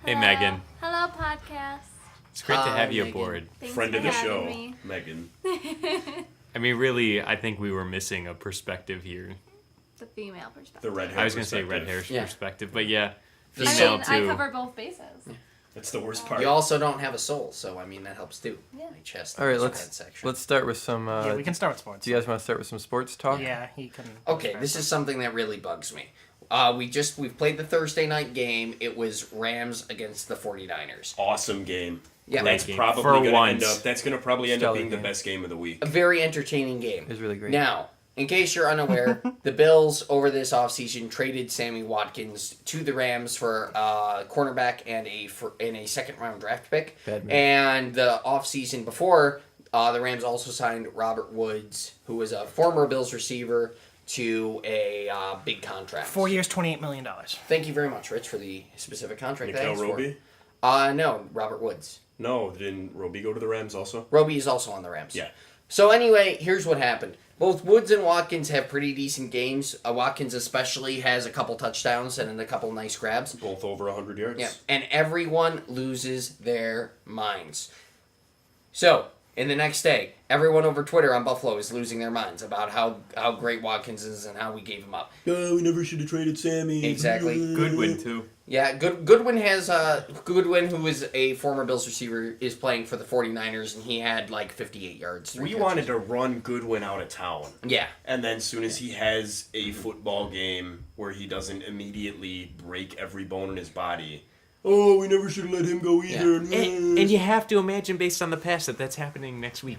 Hey, Megan. Hello, podcast. It's great to have you Megan. aboard. Thanks Friend for of the having show, me. Megan. I mean, really, I think we were missing a perspective here. The female perspective. The red hair. I was going to say red hair Yeah. perspective, but yeah, I female I too. cover both bases. That's the worst part. You also don't have a soul, so I mean that helps too. Yeah. My chest. All right, and let's head section. let's start with some. Yeah, we can start with sports. Do you guys want to start with some sports talk? Yeah, he can. Okay, this is something that really bugs me. We've played the Thursday night game. It was Rams against the 49ers. Awesome game. Yeah, Great That's game. probably For going to end once. up. That's going to probably end up Stellar being the game. best game of the week. a very entertaining game. It was really great. Now, in case you're unaware, the Bills over this offseason traded Sammy Watkins to the Rams for a cornerback and a second round draft pick. Bad move. And the offseason before, the Rams also signed Robert Woods, who was a former Bills receiver, to a big contract. 4 years, $28 million. Thank you very much, Rich, for the specific contract. Nikhil I asked for. Roby? No, Robert Woods. No, didn't Roby go to the Rams also? Roby is also on the Rams. Yeah. So anyway, here's what happened. Both Woods and Watkins have pretty decent games. Watkins especially has a couple touchdowns and a couple nice grabs. Both over 100 yards. Yeah, and everyone loses their minds. So, in the next day, everyone over Twitter on Buffalo is losing their minds about how great Watkins is and how we gave him up. Oh, we never should have traded Sammy. Exactly. Goodwin too. Yeah, Goodwin has Goodwin, who is a former Bills receiver, is playing for the 49ers, and he had like 58 yards. We wanted to run Goodwin out of town. Yeah. And then as soon as he has a football game where he doesn't immediately break every bone in his body, oh, we never should have let him go either. And you have to imagine, based on the past, that that's happening next week.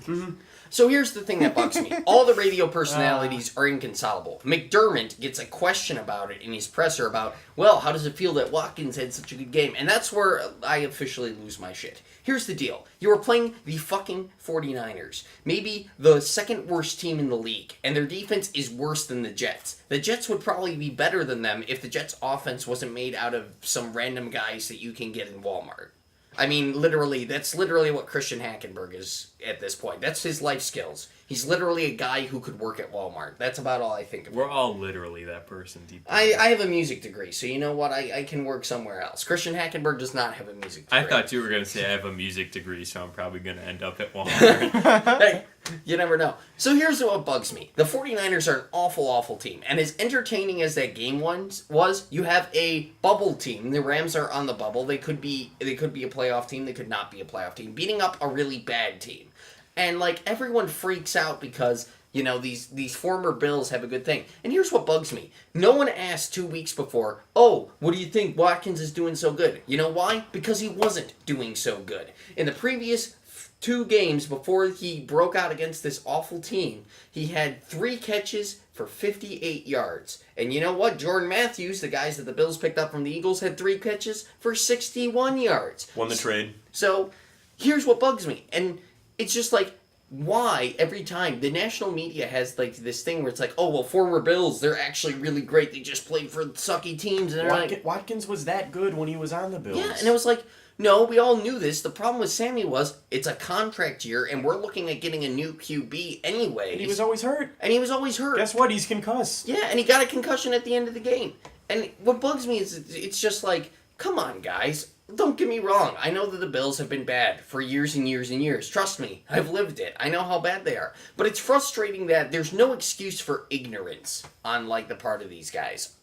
So here's the thing that bugs me. All the radio personalities are inconsolable. McDermott gets a question about it in his presser about, well, how does it feel that Watkins had such a good game? And that's where I officially lose my shit. Here's the deal. You were playing the fucking 49ers. Maybe the second worst team in the league. And their defense is worse than the Jets. The Jets would probably be better than them if the Jets' offense wasn't made out of some random guys that you can get in Walmart. I mean, literally, that's literally what Christian Hackenberg is at this point. That's his life skills. He's literally a guy who could work at Walmart. That's about all I think of. We're all literally that person deep down. I have a music degree, so you know what? I can work somewhere else. Christian Hackenberg does not have a music degree. I thought you were going to say I have a music degree, so I'm probably going to end up at Walmart. Hey, you never know. So here's what bugs me. The 49ers are an awful, awful team. And as entertaining as that game was, you have a bubble team. The Rams are on the bubble. They could be a playoff team. They could not be a playoff team. Beating up a really bad team. And, like, everyone freaks out because, you know, these former Bills have a good thing. And here's what bugs me. No one asked 2 weeks before, oh, what do you think Watkins is doing so good? You know why? Because he wasn't doing so good. In the previous 2 games before he broke out against this awful team, he had 3 catches for 58 yards. And you know what? Jordan Matthews, the guys that the Bills picked up from the Eagles, had 3 catches for 61 yards. won the trade. So, here's what bugs me. And it's just like, why every time the national media has like this thing where it's like, oh, well, former Bills, they're actually really great. They just played for sucky teams. And they're like, Watkins was that good when he was on the Bills. yeah, and it was like, no, we all knew this. The problem with Sammy was it's a contract year, and we're looking at getting a new QB anyway. And he was always hurt. And he was always hurt. Guess what? He's concussed. Yeah, and he got a concussion at the end of the game. And what bugs me is it's just like, come on, guys. Don't get me wrong. I know that the Bills have been bad for years and years and years. Trust me, I've lived it. I know how bad they are. But it's frustrating that there's no excuse for ignorance on, like, the part of these guys.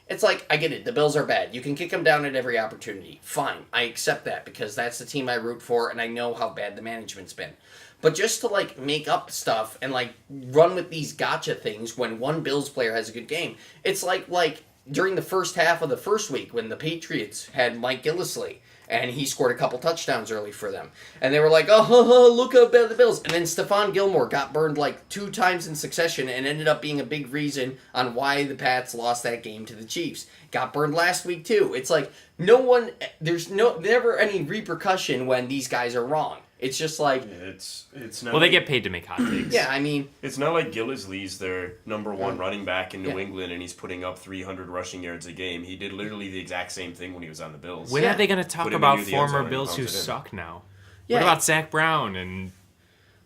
It's like, I get it. The Bills are bad. You can kick them down at every opportunity. Fine. I accept that because that's the team I root for and I know how bad the management's been. But just to, like, make up stuff and, like, run with these gotcha things when one Bills player has a good game, it's like during the first half of the first week when the Patriots had Mike Gillislee and he scored a couple touchdowns early for them. And they were like, oh, look how bad the Bills. And then Stephon Gilmore got burned like 2 times in succession and ended up being a big reason on why the Pats lost that game to the Chiefs. Got burned last week too. It's like there's never any repercussion when these guys are wrong. It's just like, It's not. Well, they get paid to make hot takes. yeah, I mean, It's not like Gillislee's their number 1 running back in New England and he's putting up 300 rushing yards a game. He did literally the exact same thing when he was on the Bills. When are they going to talk Put him about into the end former zone Bills and who bounce it in. suck now? yeah. What about Zach Brown and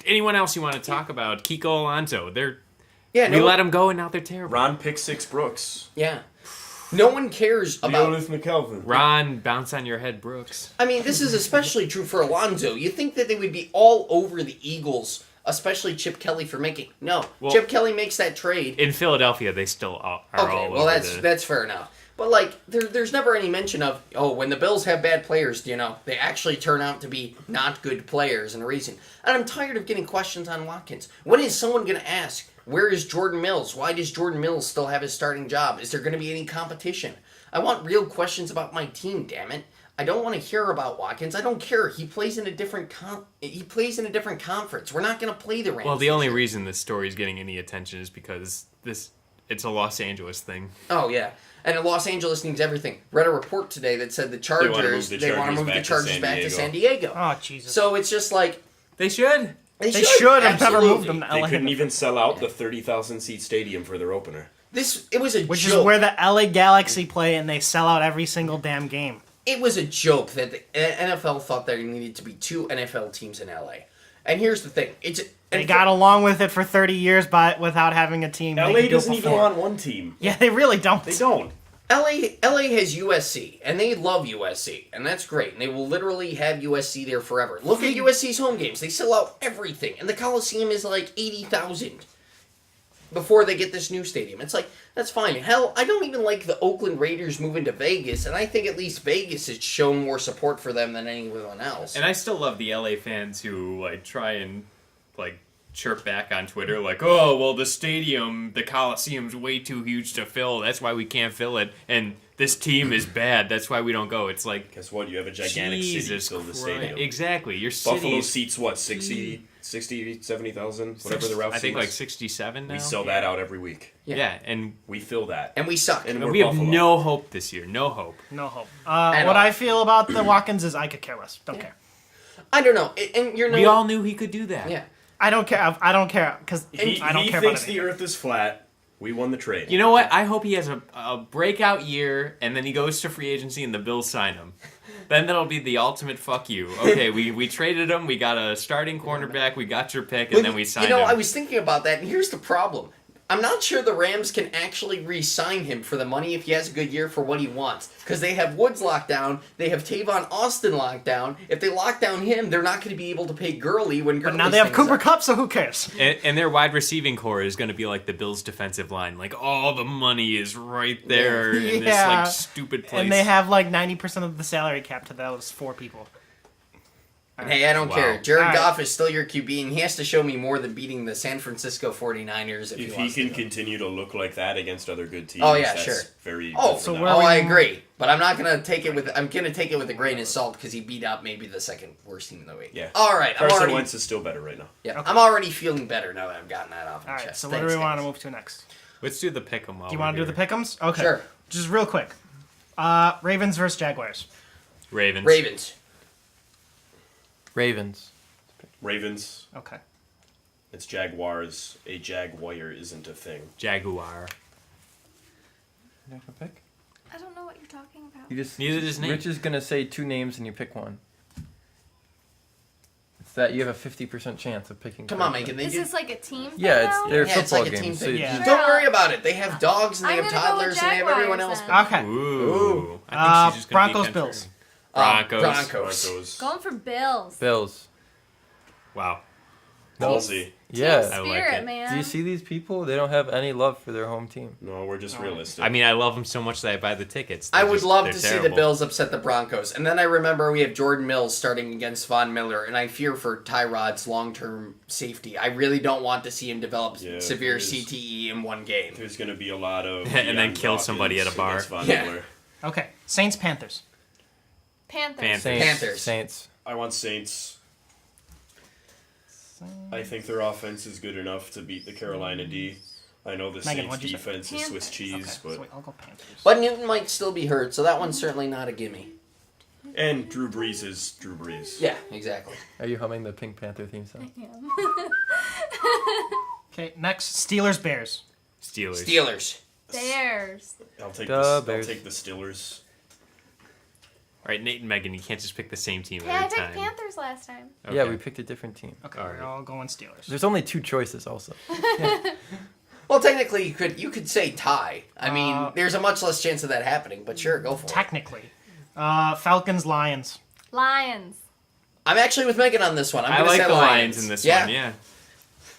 anyone else you want to talk about? Kiko Alonso. yeah, We let them go and now they're terrible. Ron Pick Six Brooks. Yeah. No one cares about. Leonis McKelvin. Ron, bounce on your head, Brooks. I mean, this is especially true for Alonso. You think that they would be all over the Eagles, especially Chip Kelly, for making. No, Well- Chip Kelly makes that trade. In Philadelphia, they still are Okay, all well over that's fair enough. But like, there's never any mention of when the Bills have bad players, they actually turn out to be not good players and a reason. And I'm tired of getting questions on Watkins. When is someone going to ask, where is Jordan Mills? Why does Jordan Mills still have his starting job? Is there going to be any competition? I want real questions about my team. Damn it! I don't want to hear about Watkins. I don't care. He plays in a different conference. We're not going to play the Rams. Well, the this only year. reason this story is getting any attention is because it's a Los Angeles thing. Oh yeah, and Los Angeles needs everything. Read a report today that said the Chargers they want to move the Chargers back to San Diego. Oh, Jesus. So it's just like They should. they they should have never absolutely. moved them to They LA. couldn't even sell out the 30,000 seat stadium for their opener. It was a Which joke. is where the LA Galaxy play, and they sell out every single damn game. It was a joke that the NFL thought there needed to be 2 NFL teams in LA. And here's the thing: They got along with it for 30 years, but without having a team. They LA could do it doesn't even before. want one team. Yeah, they really don't. They don't. LA has USC, and they love USC, and that's great. And they will literally have USC there forever. Look at USC's home games; they sell out everything, and the Coliseum is like 80,000 before they get this new stadium. It's like that's fine. Hell, I don't even like the Oakland Raiders moving to Vegas, and I think at least Vegas has shown more support for them than anyone else. And I still love the LA fans who try and chirp back on Twitter oh well the Coliseum's way too huge to fill. That's why we can't fill it. And this team is bad. That's why we don't go. It's like Guess what? You have a gigantic Jesus city fill the Christ. stadium. Exactly. Your Buffalo city seats what? 60, 70,000? Whatever the Ralph I think seats. 67 now. We sell that out every week. Yeah, and We fill that. And we suck. And we're we have Buffalo. no hope this year. No hope. No hope. At What all. I feel about the Watkins is I could care less. Don't care. I don't know, and you're We all knew he could do that. yeah. I don't care. I don't care because He, I don't he care about thinks anything. the Earth is flat. We won the trade. You know what? I hope he has a breakout year, and then he goes to free agency, and the Bills sign him. Then that'll be the ultimate fuck you. Okay, we traded him. We got a starting cornerback. We got your pick, and then we signed him. I was thinking about that, and here's the problem. I'm not sure the Rams can actually re-sign him for the money if he has a good year for what he wants. Because they have Woods locked down, they have Tavon Austin locked down. If they lock down him, they're not going to be able to pay Gurley when Gurley's But now they have things Cooper are- Kupp, so who cares? And their wide receiving core is going to be like the Bills' defensive line. All the money is right there in Yeah. this stupid place. And they have 90% of the salary cap to those 4 people. Hey, I don't Wow. care. Jared All right. Goff is still your QB, and he has to show me more than beating the San Francisco 49ers if If he wants can to. continue to look like that against other good teams, Oh, yeah, that's sure. very Oh, good for so them. where oh, we- I agree. But I'm not gonna take it with. I'm gonna take it with a grain of salt because he beat up maybe the second worst team in the league. Yeah. All right. I'm Carson already. Wentz is still better right now. Yeah. I'm already feeling better now that I've gotten that off my All right, chest. so what do Thanks, we want to guys. move to next? Let's do the pick 'em. Do you want to do the pick'ems? Okay. Sure. Just real quick. Ravens versus Jaguars. Ravens. Ravens. Ravens. Ravens, Okay. it's Jaguars. A Jaguar isn't a thing. Jaguar. You have a pick? I don't know what you're talking about. You just Neither does Nate. Rich is gonna say 2 names and you pick one. It's that you have a 50% chance of picking. Come on, correctly. Megan. They Is do. this like a team thing Yeah, now? it's their Yeah, it's football like a team games. thing. Yeah. Just don't worry about it. They have dogs and they I'm have gonna go with toddlers and they have everyone else. Jaguars Okay. Ooh. I think she's just gonna be Broncos, contrarian. Bills. Broncos. Broncos. Broncos. Going for Bills. Bills. Wow. Ballsy. Yeah. Team I like spirit, it. man. Do you see these people? They don't have any love for their home team. No, we're just realistic. I mean, I love them so much that I buy the tickets. I They're would just- love they're to see the terrible. Bills upset the Broncos. And then I remember we have Jordan Mills starting against Von Miller, and I fear for Tyrod's long-term safety. I really don't want to see him develop Yeah, severe there's- CTE in one game. There's going to be a lot of And then Deion kill somebody at a Dawkins bar. against Von Yeah. Miller. Okay. Saints, Panthers. Panthers. Panthers. Saints. Panthers. Saints. I want Saints. I think their offense is good enough to beat the Carolina D. I know the Megan, Saints what'd you say? defense is Swiss Panthers. cheese, Okay. So but wait, I'll go Panthers. But Newton might still be hurt, so that one's certainly not a gimme. and Drew Brees is Drew Brees. Yeah, exactly. Are you humming the Pink Panther theme song? Okay. Next, Steelers, Bears. Steelers. Steelers. Bears. I'll take Duh, the I'll Bears. take the Steelers. All right, Nate and Megan, you can't just pick the same team Yeah, I every picked time. Panthers last time. Yeah, Okay. we picked a different team. Okay. All We're right. all going Steelers. There's only 2 choices also. Well, technically, you could say tie. I mean, Uh, there's a much less chance of that happening, but sure, go for it. Technically. Falcons, Lions. Lions. I'm actually with Megan on this one. I'm I gonna like say the Lions in this yeah. one. Yeah,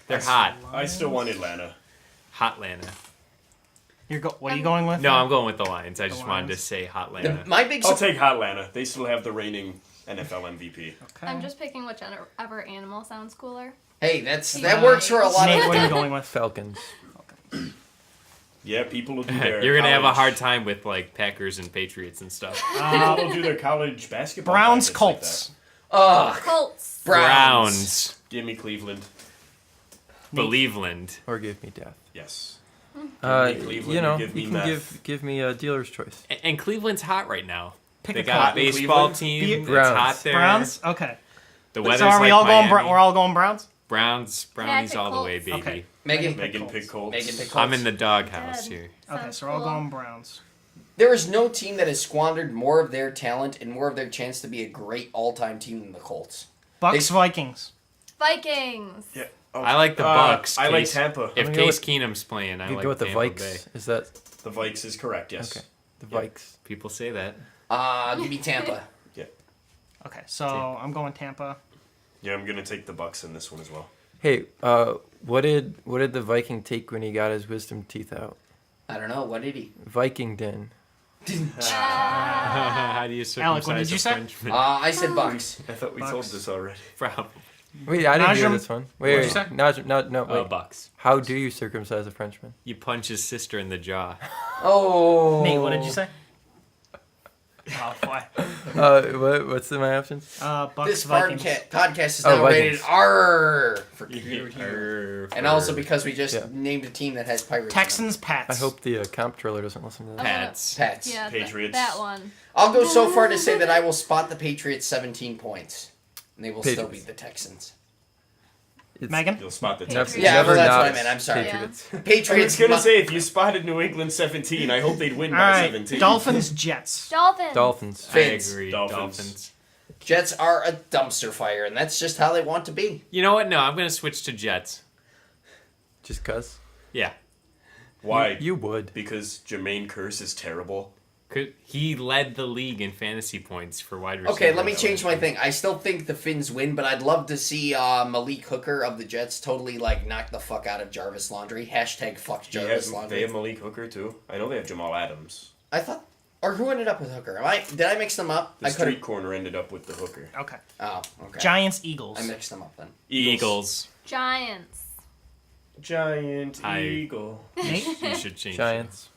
they're hot. I still want Atlanta. Hotlanta. What are you going with? No, I'm going with the Lions. I just wanted to Lions. say The- Hotlanta. my big I'll surprise. take Hotlanta. They still have the reigning NFL MVP. Okay. I'm just picking whichever animal sounds cooler. Hey, that works for a lot Nate, of. what are you going with? Falcons. Yeah, people will do their. You're gonna have a college- hard time with like Packers and Patriots and stuff. People will do their college basketball. Browns, brackets Colts. Ugh, Colts. Browns. Like that. Give me Cleveland. Believeland. Or give me death. Yes. You Cleveland, know, give me you can meth. give me a dealer's choice. And Cleveland's hot right now. Pick They a got a cotton baseball Cleveland. team. It's Browns. hot there. Browns. Okay. The So weather's are we like all going? Miami. We're all going Browns. Browns. Brownies pick all the Colts. way, baby. Okay. Megan. Megan pick Colts. Megan pick Colts. I'm in the doghouse Good. here. Okay, Sounds so we're all cool. going Browns. There is no team that has squandered more of their talent and more of their chance to be a great all-time team than the Colts. Bucks, Vikings. Vikings. Yeah. Oh, I like the Bucks. I like Case- Tampa. If I'm gonna go Case with- Keenum's playing, I You like go with the Tampa Vikes. Bay. Is that The Vikes is correct. Yes. okay? The Yeah. Vikes. People say that. Give me Tampa. Okay, so I'm going Tampa. Yeah, I'm gonna take the Bucks in this one as well. Hey, what did the Viking take when he got his wisdom teeth out? I don't know. What did he? Viking den. How do you circumcise Alec, what did you a say? Frenchman? I said Bucks. I thought we told Bucks. this already. From Wait, I didn't hear Najim, this one. Wait, what'd you say? No, wait. Bucks. How do you circumcise a Frenchman? You punch his sister in the jaw. Oh. Nate, what did you say? Oh boy. What's my options? Bucks, This Vikings. podcast is Oh, now rated Vikings. R for And and also because we just Yeah. named a team that has pirates. in them. Texans, Pats. I hope the comptroller doesn't listen to I'm that. gonna- Pats. Pats. Yeah, Patriots. that one. I'll go so far to say that I will spot the Patriots 17 points, and they will still Patriots. beat the Texans. It's Megan. You'll spot the Patriots. Texans. Yeah, never well, that's what not I meant. I'm sorry. Patriots. I was Patriots. gonna say if you spotted New England 17, I hope they'd win All by right, 17. Dolphins, Jets. Dolphins. Dolphins. Fins. I agree. Dolphins. Dolphins. Jets are a dumpster fire, and that's just how they want to be. You know what? No, I'm gonna switch to Jets. Just cuz. Yeah. Why? You would. Because Jermaine Curse is terrible. He led the league in fantasy points for wide receivers. Okay, let me change my thing. I still think the Finns win, but I'd love to see Malik Hooker of the Jets totally knock the fuck out of Jarvis Landry. Hashtag fuck Jarvis Landry. They have Malik Hooker too. I know they have Jamal Adams. I thought, or who ended up with Hooker? Did I mix them up? The I street could've- corner ended up with the Hooker. Okay. Oh, okay. Giants, Eagles. I mixed them up then. Eagles. Giants. Giant I- Eagle. Nate. You should change Giants.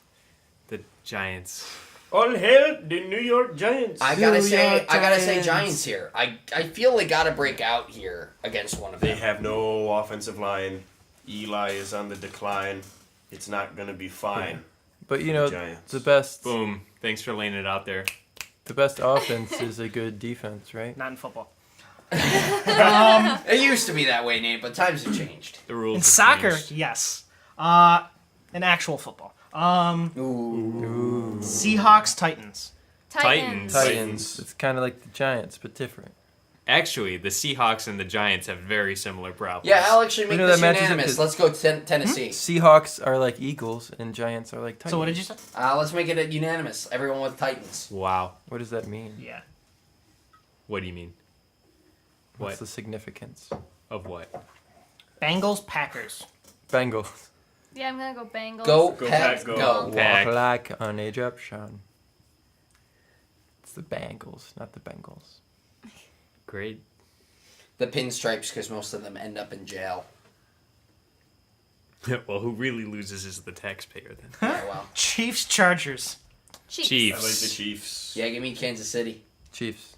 it. The Giants. All hail the New York Giants. I gotta New say, York I gotta say Giants. Giants here. I feel they gotta break out here against one of They them. have no offensive line. Eli is on the decline. It's not gonna be fine. But you know, Giants. the best Boom. Thanks for laying it out there. the best offense is a good defense, right? Not in football. It used to be that way, Nate, but times have changed. The rules. In have soccer, changed. yes. In actual football. Ooh. Seahawks, Titans. Titans. Titans. It's kind of like the Giants, but different. Actually, the Seahawks and the Giants have very similar problems. Yeah, I'll actually make know this that matches up unanimous. to- Let's go Tennessee. Seahawks are like Eagles, and Giants are like Titans. So what did you say? Let's make it a unanimous. Everyone with Titans. Wow. What does that mean? Yeah. What do you mean? What's What? the significance? Of what? Bengals, Packers. Bengals. Yeah, I'm gonna go Bengals. Go, Go Pack, Pack, go. go. Pack. Walk like an Egyptian. It's the Bengals, not the Bengals. Great. The pinstripes, because most of them end up in jail. Well, who really loses is the taxpayer then. Yeah, well. Chiefs, Chargers. Chiefs. Chiefs. I like the Chiefs. Yeah, give me Kansas City. Chiefs.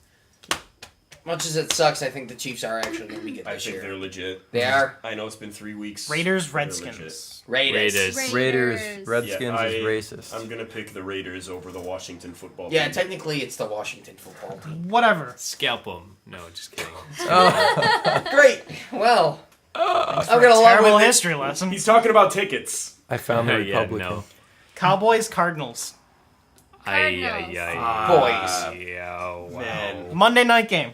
Much as it sucks, I think the Chiefs are actually going to be good I this think year. they're legit. They are. I know it's been 3 weeks. Raiders, but they're legit. Redskins. Raiders. Raiders. Raiders. Redskins Yeah, is racist. I'm gonna pick the Raiders over the Washington football Yeah, team. technically it's the Washington football team. Whatever. Scalp them. No, just kidding. Great. Well, I'm going to love Terrible with it. history lesson. He's talking about tickets. I found the Yeah, Republican. no. Cowboys, Cardinals. Ay, Cardinals. ay, ay. Boys. Yeah, wow. Man. Monday night game.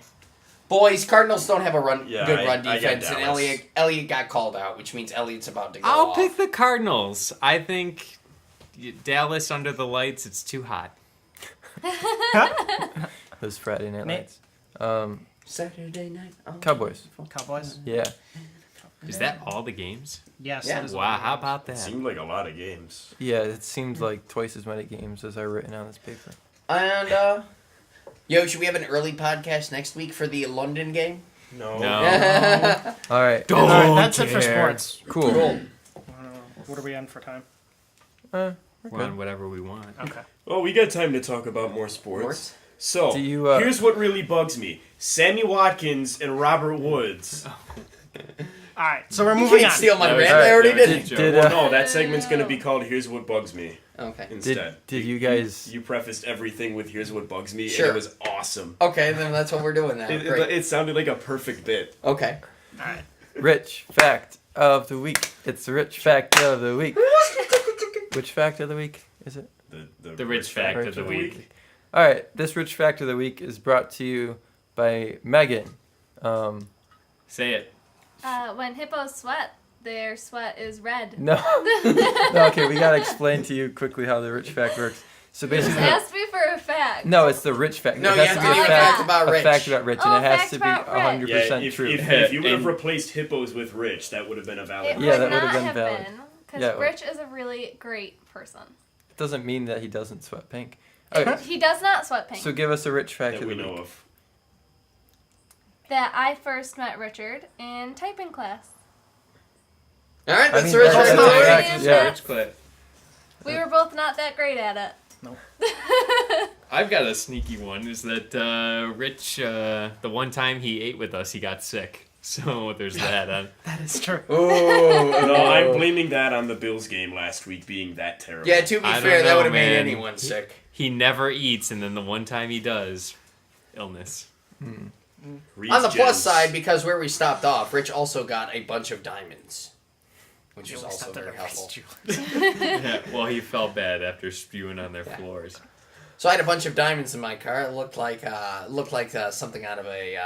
Boys, Cardinals don't have a Yeah, good I run get defense, and Dallas. Elliott got called out, which means Elliott's about to go I'll off. pick the Cardinals. I think Dallas under the lights, it's too hot. Those Friday Night Nate? Lights. Saturday night. Cowboys. Cowboys. Yeah. Is that all the games? Yes. Yeah. that is Wow, how about It that? seemed like a lot of games. Yeah, it seems like twice as many games as are written on this paper. And, yo, should we have an early podcast next week for the London game? No. No. All right. Don't All right, that's it for care. sports. Cool. Cool. What are we on for time? We're We're good. on whatever we want. Okay. Well, we got time to talk about more sports. Sports? So, Do you, here's what really bugs me. Sammy Watkins and Robert Woods. All right. So we're You moving can't on. steal my That was- rant. I already that was did a it. joke. Did, Well, no, that segment's going to be No. called Here's What Bugs Me Okay. instead. Did you guys? You prefaced everything with Here's What Bugs Me, Sure. and it was awesome. Okay, then that's what we're doing now. It, Great. it sounded like a perfect bit. Okay. All right. Rich fact of the week. It's the rich fact of the week. Which fact of the week is it? The rich fact of the week. All right. This rich fact of the week is brought to you by Megan. Say it. When hippos sweat, their sweat is red. No. No. Okay, we gotta explain to you quickly how the rich fact works. So Just basically, ask me for a fact. no, it's the rich fact. No, It you has have to to be do a a fact fact about a Rich. fact about Rich, Oh, and it has fact to be about Rich. 100% Yeah, true. if you would have And- replaced hippos with Rich, that would have been a valid. It Yeah, would that not would've been have valid. been, because Yeah, it would. Rich is a really great person. It doesn't mean that he doesn't sweat pink. Okay, He does not sweat pink. so give us a rich fact that of we the know week. of. That I first met Richard in typing class. All right, that's mean, the rich that's fact a of the week. fact, yeah. Rich clip. We were both not that great at it. I've got a sneaky one. Is that Rich? The one time he ate with us, he got sick. So there's that. That is true. Oh, No, I'm blaming that on the Bills game last week being that terrible. Yeah, to be I don't fair, that know, would have made man. anyone sick. He never eats, and then the one time he does, illness. Reed's On the plus Gems. side, because where we stopped off, Rich also got a bunch of diamonds, which You was always also thought that very I helpful. raised you. Yeah, well, he felt bad after spewing on their Yeah. floors. So I had a bunch of diamonds in my car. It looked like something out of a.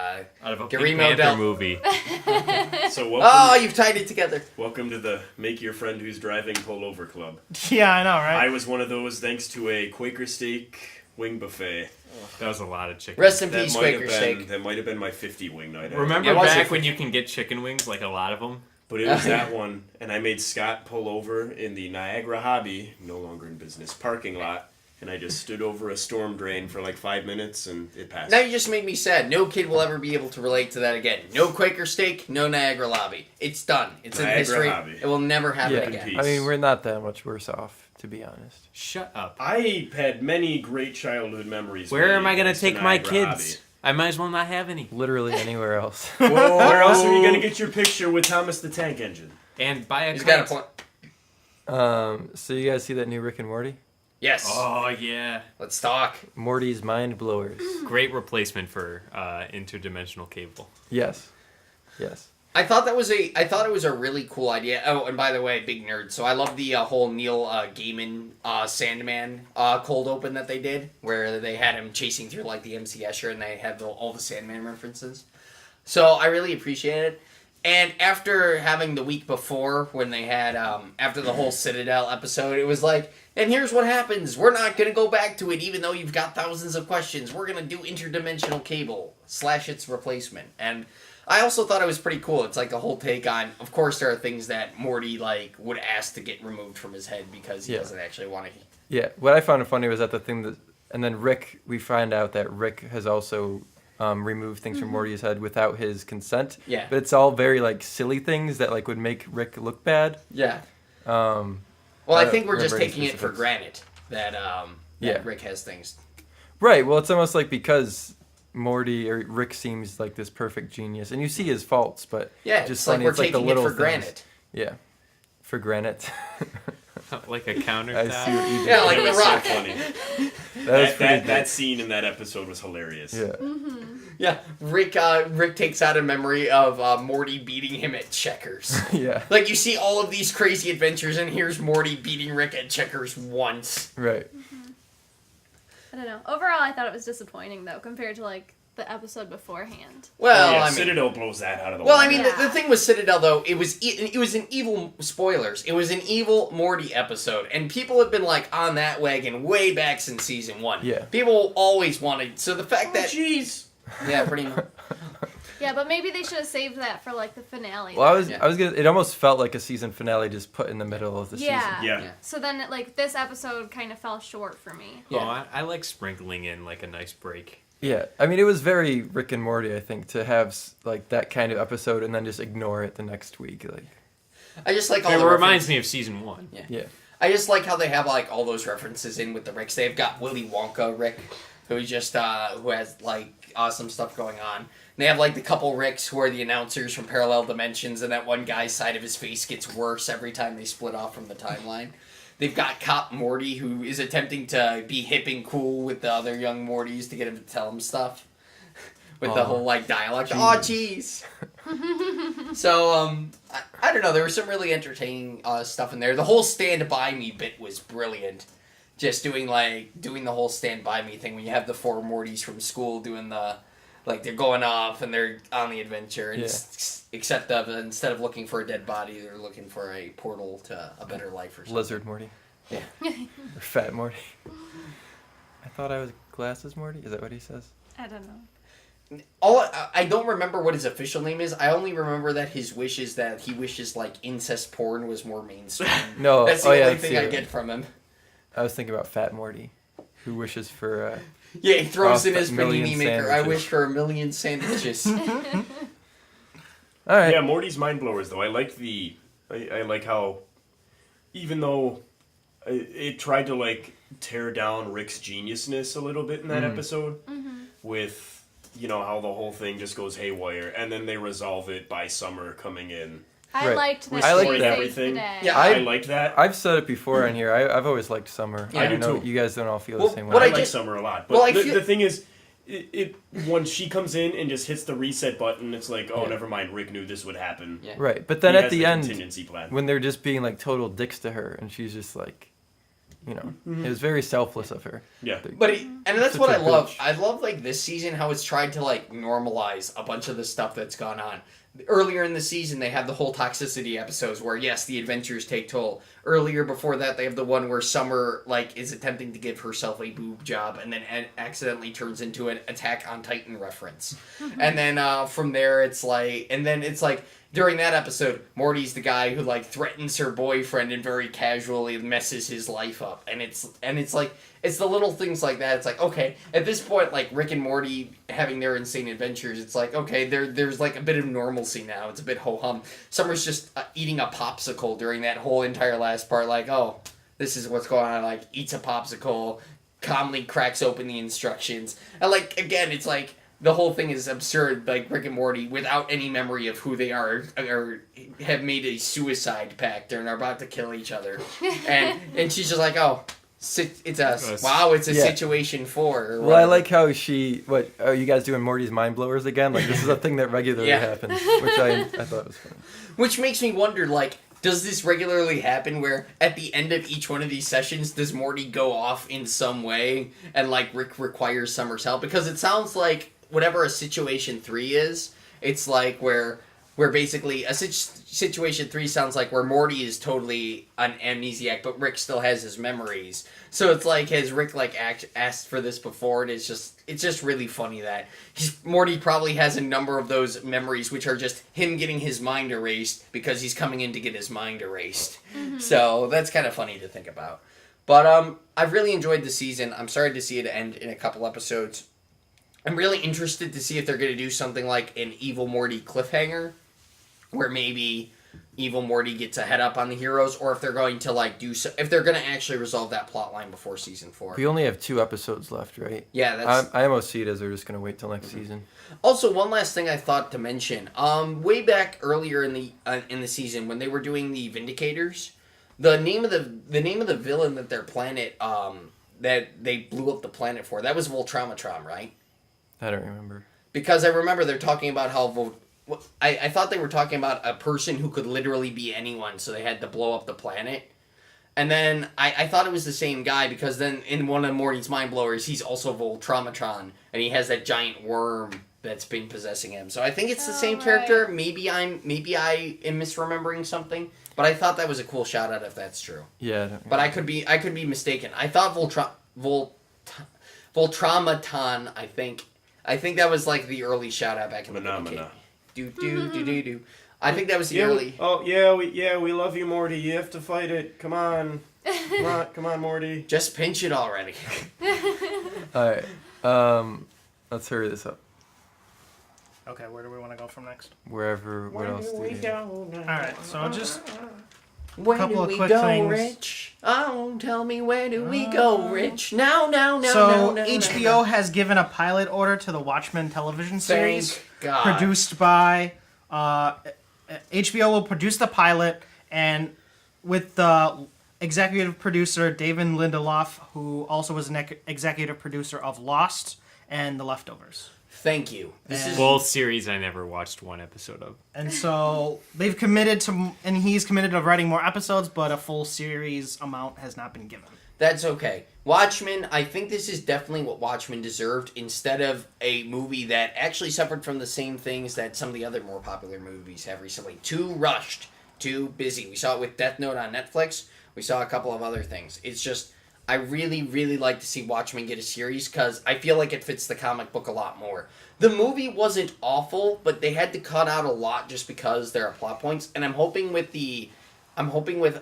Out of a Gary Pink Panther Modell. movie. So Oh, welcome, you've tied it together. welcome to the Make Your Friend Who's Driving Pull Over Club. Yeah, I know, right? I was one of those thanks to a Quaker steak wing buffet. That was a lot of chicken. Rest in That peace, might have Quaker been steak. that might have been my 50 wing night. Remember It was back a- when you can get chicken wings, like a lot of them? But it was that one, and I made Scott pull over in the Niagara Hobby, no longer in business, parking lot, and I just stood over a storm drain for like 5 minutes, and it passed. Now you just made me sad. No kid will ever be able to relate to that again. No Quaker steak, no Niagara Lobby. It's done. It's Niagara in history. Hobby. It will never happen Yeah, again. peace. I mean, we're not that much worse off, to be honest. Shut up. I had many great childhood memories. Where made am I going to thanks take my Niagara kids? I might as well not have any. Literally anywhere else. Hobby. Where else are you going to get your picture with Thomas the Tank Engine? And buy a He's kite. got a point. So you guys see that new Rick and Morty? Yes. Oh, yeah. Let's talk. Morty's Mind Blowers. Great replacement for interdimensional cable. Yes. Yes. I thought it was a really cool idea. Oh, and by the way, big nerd. So I love the whole Neil Gaiman Sandman cold open that they did, where they had him chasing through like the MC Escher, and they had all the Sandman references. So I really appreciate it. And after having the week before, when they had after the whole Citadel episode, it was like, and here's what happens. We're not gonna go back to it, even though you've got thousands of questions. We're gonna do interdimensional cable / its replacement. And I also thought it was pretty cool. It's like a whole take on. Of course, there are things that Morty like would ask to get removed from his head because he Yeah. doesn't actually want to. Yeah. What I found funny was that the thing that, and then Rick, we find out that Rick has also removed things from Morty's head without his consent. Yeah. But it's all very like silly things that like would make Rick look bad. Yeah. Um, Well, I I don't think we're just remember any taking it for specifics. granted that Yeah. that Rick has things. Right. Well, it's almost like because Morty or Rick seems like this perfect genius, and you see his faults, but Yeah, just it's like funny. we're It's like the taking it little for things. granted. Yeah, for granite. Like a I see countertop. what you did. Yeah, like It The was so Rock. funny. That was pretty that good. scene in that episode was hilarious. Yeah. Yeah, Rick takes out a memory of Morty beating him at checkers. Yeah. Like you see all of these crazy adventures, and here's Morty beating Rick at checkers once. Right. I don't know. Overall, I thought it was disappointing though, compared to like the episode beforehand. Well, yeah, I mean, Citadel blows that out of the well, water. I mean, Yeah. the thing with Citadel though, it was an evil spoilers. It was an evil Morty episode, and people have been like on that wagon way back since season 1. Yeah. People always wanted. So the fact that Jeez. yeah, pretty much. Yeah, but maybe they should have saved that for like the finale. Well, Yeah. I was gonna. It almost felt like a season finale just put in the middle of the Yeah. season. Yeah. Yeah. So then, like, this episode kind of fell short for me. Yeah. Oh, I like sprinkling in like a nice break. Yeah, I mean, it was very Rick and Morty, I think, to have like that kind of episode and then just ignore it the next week. Like, I just like all It the reminds references. me of season 1. yeah, I just like how they have like all those references in with the Ricks. They've got Willy Wonka Rick, who's just who has like awesome stuff going on. And they have like the couple Ricks who are the announcers from parallel dimensions, and that one guy's side of his face gets worse every time they split off from the timeline. They've got Cop Morty, who is attempting to be hip and cool with the other young Mortys to get him to tell him stuff. With the Aw. whole like dialogue. Oh, jeez. So, I don't know. There was some really entertaining stuff in there. The whole Stand By Me bit was brilliant. Just doing the whole Stand By Me thing when you have the 4 Mortys from school doing the, like, they're going off and they're on the adventure. And except instead of looking for a dead body, they're looking for a portal to a better life or something. Lizard Morty. Yeah. Or Fat Morty. I thought I was Glasses Morty. Is that what he says? I don't know. I don't remember what his official name is. I only remember that his wish is that he wishes like incest porn was more mainstream. No. That's the oh yeah. only that's thing the I other- get from him. I was thinking about Fat Morty, who wishes for. Yeah, he throws Oh, in his million panini maker. I sandwiches. wish for a million sandwiches. All right. Yeah, Morty's mind blowers though. I like how, even though it tried to like tear down Rick's geniusness a little bit in that episode, with how the whole thing just goes haywire, and then they resolve it by Summer coming in. I Right. liked that. I like she saved everything. the day. Yeah, I liked that. I've said it before on here. I've always liked Summer. Yeah, I do know too. you guys don't all feel Well, the same what way. I like just- Summer a lot, but well, I the, feel- the thing is, it when she comes in and just hits the reset button, it's like, oh, Yeah. never mind. Rick knew this would happen. Yeah. Right, but then He at has the end, contingency plan. when they're just being like total dicks to her, and she's just like, it was very selfless of her. Yeah. But and that's Such what a I love. bitch. I love like this season how it's tried to like normalize a bunch of the stuff that's gone on. Earlier in the season, they have the whole toxicity episodes where yes, the adventures take toll. Earlier before that, they have the one where Summer like is attempting to give herself a boob job and then accidentally turns into an Attack on Titan reference. And then from there, it's like during that episode, Morty's the guy who like threatens her boyfriend and very casually messes his life up. And it's like it's the little things like that. It's like, okay, at this point, like Rick and Morty having their insane adventures, it's like, okay, there's like a bit of normalcy now. It's a bit ho hum. Summer's just eating a popsicle during that whole entire last part. Like, oh, this is what's going on. Like, eats a popsicle, calmly cracks open the instructions, and like again, it's like. The whole thing is absurd, like Rick and Morty, without any memory of who they are, or have made a suicide pact and are about to kill each other. And she's just like, oh, it's a Yeah. situation 4. Or Well, I whatever. like how what are you guys doing Morty's mind blowers again? Like this is a thing that regularly Yeah. happens, which I thought was funny. Which makes me wonder, like, does this regularly happen where at the end of each one of these sessions, does Morty go off in some way and, like, Rick requires Summer's help? Because it sounds like whatever a situation 3 is, it's like where basically a situation 3 sounds like where Morty is totally an amnesiac, but Rick still has his memories. So it's like, has Rick like asked for this before? And it's just really funny that Morty probably has a number of those memories, which are just him getting his mind erased because he's coming in to get his mind erased. So that's kind of funny to think about. But I've really enjoyed the season. I'm sorry to see it end in a couple episodes. I'm really interested to see if they're going to do something like an Evil Morty cliffhanger, where maybe Evil Morty gets a head up on the heroes, or if they're going to like if they're going to actually resolve that plot line before season 4. We only have 2 episodes left, right? Yeah, that's. I almost see it as they're just gonna wait till next season. Also, one last thing I thought to mention. Way back earlier in the season when they were doing the Vindicators, the name of the villain that their planet that they blew up the planet for, that was Voltramatron, right? I don't remember. Because I remember they're talking about how I thought they were talking about a person who could literally be anyone, so they had to blow up the planet. And then I thought it was the same guy because then in one of Morty's Mind Blowers, he's also Voltronatron, and he has that giant worm that's been possessing him. So I think it's the same right. character. Maybe I am misremembering something, but I thought that was a cool shout out if that's true. Yeah. But I could be mistaken. I thought Voltramaton. I think that was like the early shout out back in the Phenomena. Do. I think that was the Yeah, early. we love you, Morty. You have to fight it. Come on, come on, Morty. Just pinch it already. All right. Let's hurry this up. Okay, where do we want to go from next? Wherever. What else do we go? All right, so just Where Couple do of we quick go, things. Rich? Oh, tell me where do we go, Rich? No. so HBO has given a pilot order to the Watchmen television series, Thank God. produced by HBO will produce the pilot, and with the executive producer David Lindelof, who also was an executive producer of Lost and The Leftovers. Thank you. This is Both series I never watched one episode of. And so they've committed to, and he's committed to writing more episodes, but a full series amount has not been given. That's okay. Watchmen, I think this is definitely what Watchmen deserved instead of a movie that actually suffered from the same things that some of the other more popular movies have recently. Too rushed, too busy. We saw it with Death Note on Netflix. We saw a couple of other things. It's just, I really, really like to see Watchmen get a series because I feel like it fits the comic book a lot more. The movie wasn't awful, but they had to cut out a lot just because there are plot points, and I'm hoping with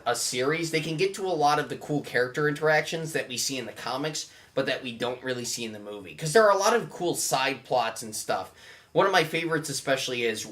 a series they can get to a lot of the cool character interactions that we see in the comics, but that we don't really see in the movie. Because there are a lot of cool side plots and stuff. One of my favorites especially is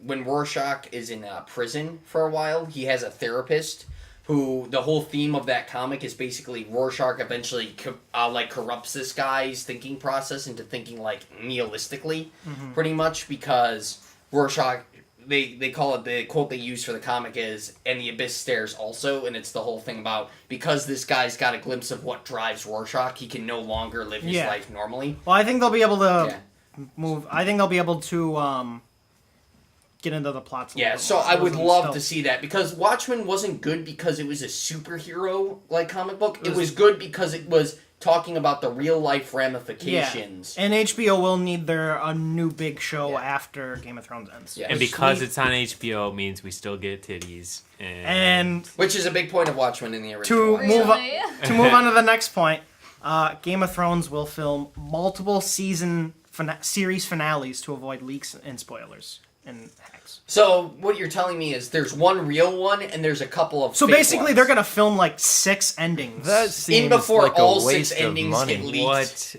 when Rorschach is in prison for a while, he has a therapist who the whole theme of that comic is basically Rorschach eventually corrupts this guy's thinking process into thinking like nihilistically, pretty much, because Rorschach, they call it, the quote they use for the comic is, and the abyss stares also, and it's the whole thing about, because this guy's got a glimpse of what drives Rorschach, he can no longer live his Yeah. life normally. Well, I think they'll be able to Yeah. move. I think they'll be able to get into the plots. A Yeah, little bit so more. I would Still- love to see that, because Watchmen wasn't good because it was a superhero like comic book. It was good because it was talking about the real life ramifications. And HBO will need a new big show Yeah. after Game of Thrones ends. Yeah. And because it's on HBO, it means we still get titties. And Which is a big point of Watchmen in the original. to one. move Really? to move on to the next point, Game of Thrones will film multiple series finales to avoid leaks and spoilers and hacks. So what you're telling me is there's one real one and there's a couple of So fake basically, ones. they're gonna film like 6 endings. That seems before like all a 6 waste of endings money. get leaked. What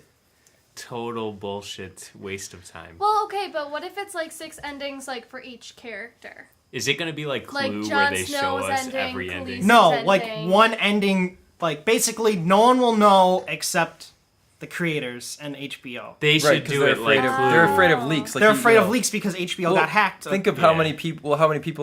total bullshit waste of time. Well, okay, but what if it's like 6 endings like for each character? Is it going to be like Clue Like where Jon they show Snow's us ending, every Khaleesi's ending? No, ending. like one ending. Like basically, no one will know except the creators and HBO. They should Right, 'cause do they're it like afraid of, Clue. they're afraid of leaks. Like They're you afraid know. of leaks because HBO Well, got hacked. Think of how Yeah. many people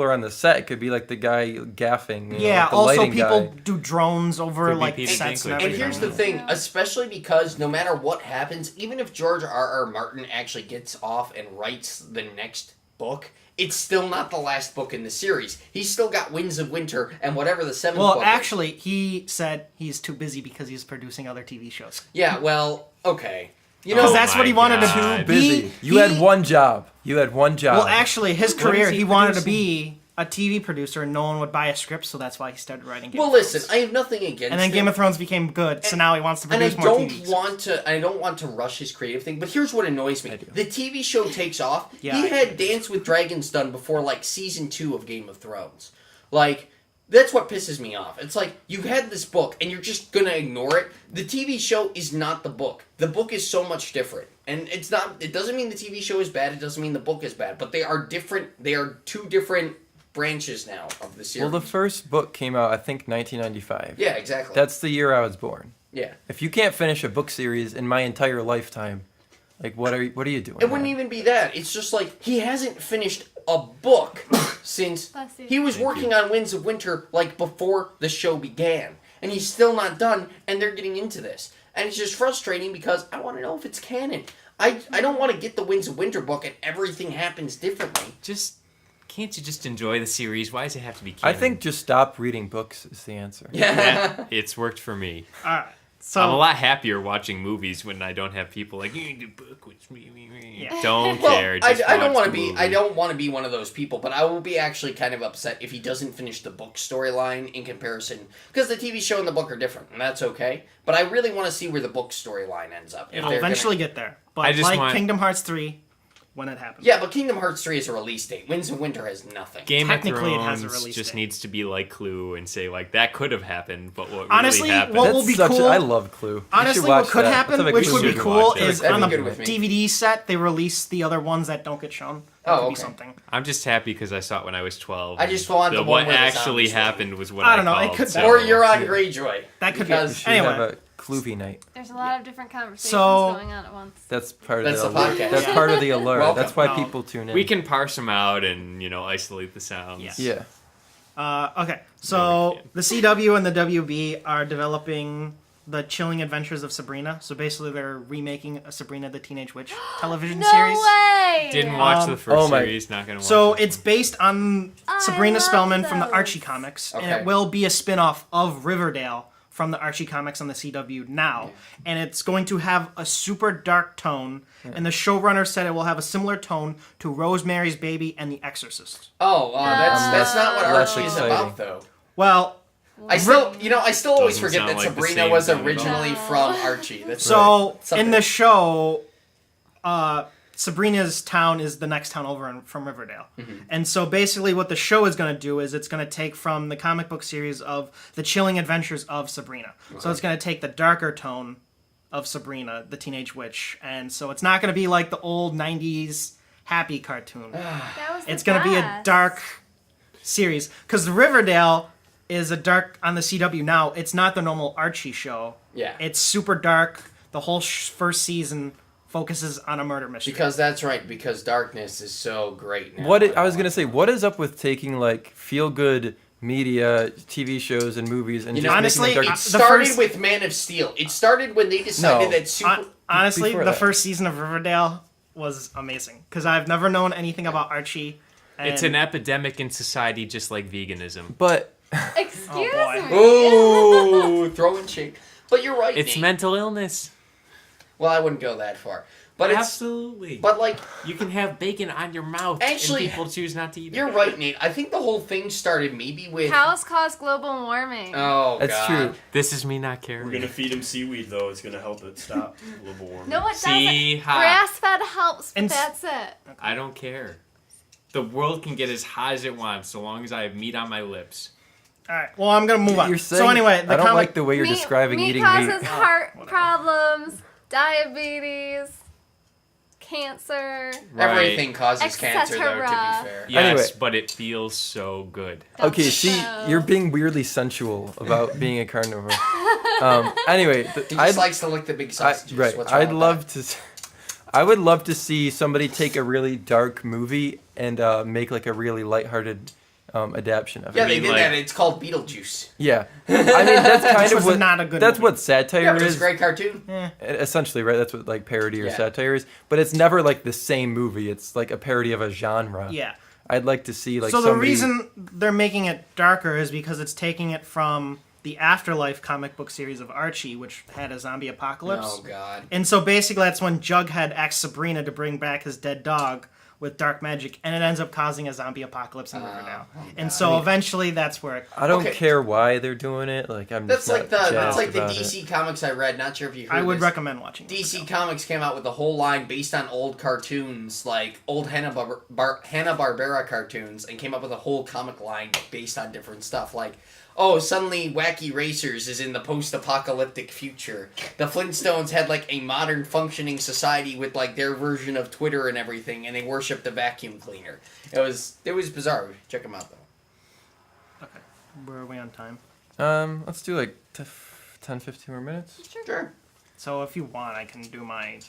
are on the set. It could be like the guy gaffing. You know, yeah. like the Also, lighting people guy. do drones over Could be like Peter sets and Dinklage. And everything. here's the thing, especially because no matter what happens, even if George R.R. Martin actually gets off and writes the next book, it's still not the last book in the series. He's still got Winds of Winter and whatever the 7th book Well, is. actually, he said he's too busy because he's producing other TV shows. Yeah, well, okay. You Because know, that's what he my wanted God. to Busy. be. You had one job. You had one job. Well, actually, his What career, is he he wanted to producing? be a TV producer, and no one would buy a script, so that's why he started writing Game well, of listen, Thrones. I have nothing against And then it. Game of Thrones became good, so now he wants to And I produce more don't TV. want to rush his creative thing, but here's what annoys me. do. The TV show takes off. Yeah, He I had Dance with Dragons done before like season 2 of Game of Thrones. Like, that's what pisses me off. It's like, you had this book and you're just gonna ignore it. The TV show is not the book. The book is so much different. And it doesn't mean the TV show is bad, it doesn't mean the book is bad, but they are different, they are 2 different branches now of the series. Well, the first book came out, I think, 1995. Yeah, exactly. That's the year I was born. yeah. If you can't finish a book series in my entire lifetime, like what are you doing? It wouldn't man? even be that. It's just like he hasn't finished a book since Bless you. he was Thank working you. on Winds of Winter like before the show began, and he's still not done. And they're getting into this, and it's just frustrating because I want to know if it's canon. I don't want to get the Winds of Winter book and everything happens differently. Just can't you just enjoy the series? Why does it have to be I canon? think just stop reading books is the answer. Yeah, it's worked for me. All right. So I'm a lot happier watching movies when I don't have people like, you need a book with me. Yeah. Don't Well, care. I Just don't watch want to the be. movie. I don't want to be one of those people, but I will be actually kind of upset if he doesn't finish the book storyline in comparison, because the TV show and the book are different, and that's okay. But I really want to see where the book storyline ends up. If it'll they're eventually gonna... get there. But I just like want- Kingdom Hearts 3, when it happens. Yeah, but Kingdom Hearts 3 is a release date. Winds of Winter has nothing. Game of Technically, it has a Thrones release just date. needs to be like Clue and say like that could have happened, but what Honestly, really happened? what That's will be such cool- I love Clue. You should Honestly, watch what could that. happen, Let's have a which Clue would be should movie. cool, watch it. is That'd on be the good with me. DVD set they release the other ones that don't get shown. That Oh, could be okay. something. I'm just happy because I saw it when I was 12. I just want the one what where the actually zombies live. happened was what I don't know, it called, could- so- Or you're on Greyjoy. That could because be. Should Anyway. have a Cluvy night. There's a lot of different conversations So- going on at once. That's part of That's the the allure. podcast. That's part of the allure. Welcome. That's why No. people tune in. We can parse them out and isolate the sounds. Yeah. Yeah. Okay, so the CW and the WB are developing the Chilling Adventures of Sabrina. So basically, they're remaking a Sabrina the Teenage Witch television No series. way! Didn't watch the first oh my- series. Not gonna watch. So it. it's based on I Sabrina love Spellman from the those. Archie comics, and Okay. it will be a spin-off of Riverdale from the Archie comics on the CW now. And it's going to have a super dark tone, and the showrunner said it will have a similar tone to Rosemary's Baby and The Exorcist. Oh, that's not what Less Archie is exciting. about, though. Well, I still always Doesn't forget sound that like the Sabrina same was thing at all. originally No. from Archie. That's so Something. in the show, Sabrina's town is the next town over from Riverdale. And so basically what the show is going to do is it's going to take from the comic book series of The Chilling Adventures of Sabrina. So it's going to take the darker tone of Sabrina, the Teenage Witch. And so it's not going to be like the old 90s happy cartoon. That was the It's going to be a best. dark series. Because Riverdale is a dark, on the CW now, it's not the normal Archie show. Yeah. It's super dark. The whole first season focuses on a murder mystery. Because that's right, because darkness is so great now. I was gonna say, what is up with taking like feel good media, TV shows, and movies, and You just know, honestly, making It them dark? the started first- with Man of Steel. It started when they decided No. that super... Honestly, before the that. first season of Riverdale was amazing because I've never known anything about Archie. And It's an epidemic in society, just like veganism. But Excuse boy. me. Ooh, throwing shade. But you're right, It's Nate. mental illness. Well, I wouldn't go that far. But it's... Absolutely. But, like, you can have bacon on your mouth, Actually, and people choose not to eat it. you're right, Nate. I think the whole thing started maybe with... Cows cause global warming. Oh, that's God. true. This is me not caring. We're gonna feed him seaweed though. It's gonna help it stop global warming. No, it See, doesn't. ha. Grass-fed helps, but And- that's it. I don't care. The world can get as hot as it wants, so long as I have meat on my lips. All right. Well, I'm gonna move on. You're saying, So anyway, the I don't comic. like the way you're describing meat eating causes meat. heart whatever. problems, diabetes, cancer. Everything causes cancer, though, to Etc. be fair. Yes, Anyway. but it feels so good. Okay, Don't see, know. you're being weirdly sensual about being a carnivore. Anyway, He just likes to lick the big sausages. right. What's wrong I'd with love to. I would love to see somebody take a really dark movie and make like a really lighthearted adaptation of that? Yeah, it. they mean, did like- that. It's called Beetlejuice. Yeah, I mean that's kind This of was what not a good that's movie. what satire Yeah, but it's is. a great cartoon. Essentially, right? That's what like parody or Yeah. satire is. But it's never like the same movie. It's like a parody of a genre. Yeah. I'd like to see like So the somebody. reason they're making it darker is because it's taking it from the Afterlife comic book series of Archie, which had a zombie apocalypse. Oh, God. And so basically, that's when Jughead asks Sabrina to bring back his dead dog with dark magic, and it ends up causing a zombie apocalypse in Riverdale. And so eventually, that's where it, I don't Okay. care why they're doing it. Like I'm That's just like not the jazzed the about DC it. comics I read. Not sure if you heard I would this. recommend watching. DC Comics came out with a whole line based on old cartoons, like old Hanna-Barbera cartoons, and came up with a whole comic line based on different stuff. Like, oh, suddenly Wacky Racers is in the post-apocalyptic future. The Flintstones had, like, a modern functioning society with, like, their version of Twitter and everything, and they worshipped a vacuum cleaner. It was bizarre. Check them out, though. Okay. Where are we on time? Let's do like 10, 15 more minutes. Sure. So if you want, I can do my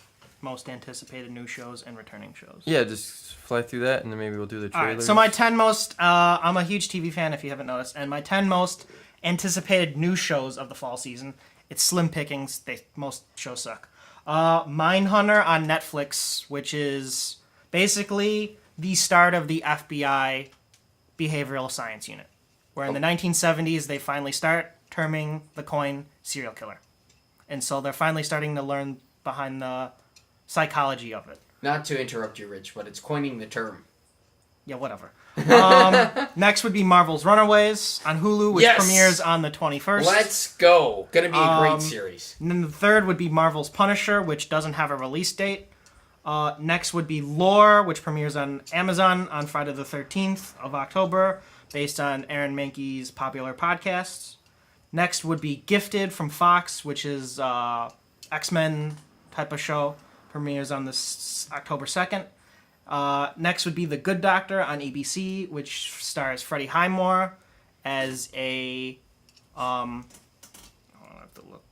most anticipated new shows and returning shows. Yeah, just fly through that, and then maybe we'll do the All trailers. right, so my 10 most, I'm a huge TV fan if you haven't noticed, and my 10 most anticipated new shows of the fall season, it's slim pickings, most shows suck. Mindhunter on Netflix, which is basically the start of the FBI behavioral science unit, where in the 1970s they finally start terming the coin serial killer. And so they're finally starting to learn behind the psychology of it. Not to interrupt you, Rich, but it's coining the term. Yeah, whatever. Next would be Marvel's Runaways on Hulu, which Yes! premieres on the 21st. Let's go. Gonna be a great series. And then the third would be Marvel's Punisher, which doesn't have a release date. Next would be Lore, which premieres on Amazon on Friday the 13th of October, based on Aaron Mahnke's popular podcasts. Next would be Gifted from Fox, which is X-Men type of show, premieres on this October 2nd. Next would be The Good Doctor on ABC, which stars Freddie Highmore as a I'll have to look.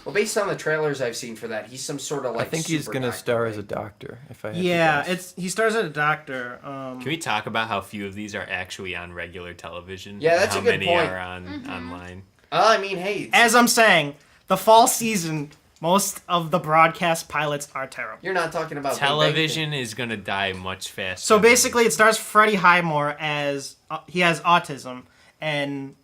Well, based on the trailers I've seen for that, he's some sort of like. I think he's super gonna doctor, star right? as a doctor. If I had to Yeah, guess. he stars as a doctor. Can we talk about how few of these are actually on regular television? Yeah, and that's how a good many point. are on online. I mean, hey, As I'm saying, the fall season, most of the broadcast pilots are terrible. you're not talking about Big Bang Television is gonna die much faster. So than- basically, it stars Freddie Highmore as he has autism, and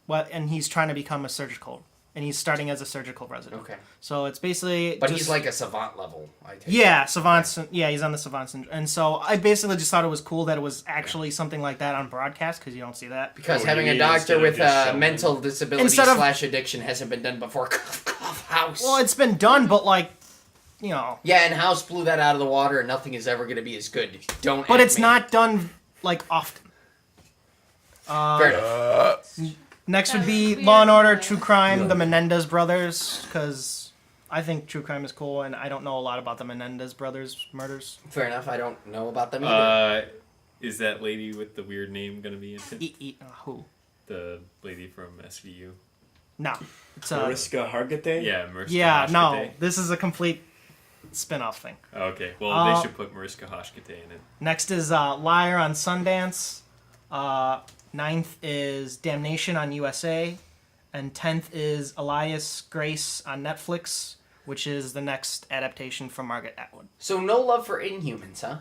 he's trying to become a surgical, and he's starting as a surgical resident. Okay. So it's basically. But just- he's like a savant level, I take it. Yeah, savant. Yeah, he's on the savant syndrome, and so I basically just thought it was cool that it was actually something like that on broadcast because you don't see that. Because Oh, having you a mean doctor instead of with just a showing- mental disability Instead of- slash addiction hasn't been done before. Cough, cough, House. Well, it's been done, but like, you know, Yeah, and House blew that out of the water, and nothing is ever going to be as good. Don't. but at it's me. not done like often. Fair enough. Next would That be was weird. Law and Order, True Crime, the Menendez brothers, because I think True Crime is cool, and I don't know a lot about the Menendez brothers murders. Fair enough. I don't know about them either. Is that lady with the weird name gonna be in it? Who? The lady from SVU? No, it's Mariska Hargitay? Yeah, Mariska yeah, no. Hargitay. This is a complete spin-off thing. Okay, well they should put Mariska Hargitay in it. Next is Liar on Sundance. 9th is Damnation on USA, and 10th is Elias Grace on Netflix, which is the next adaptation from Margaret Atwood. So no love for Inhumans, huh?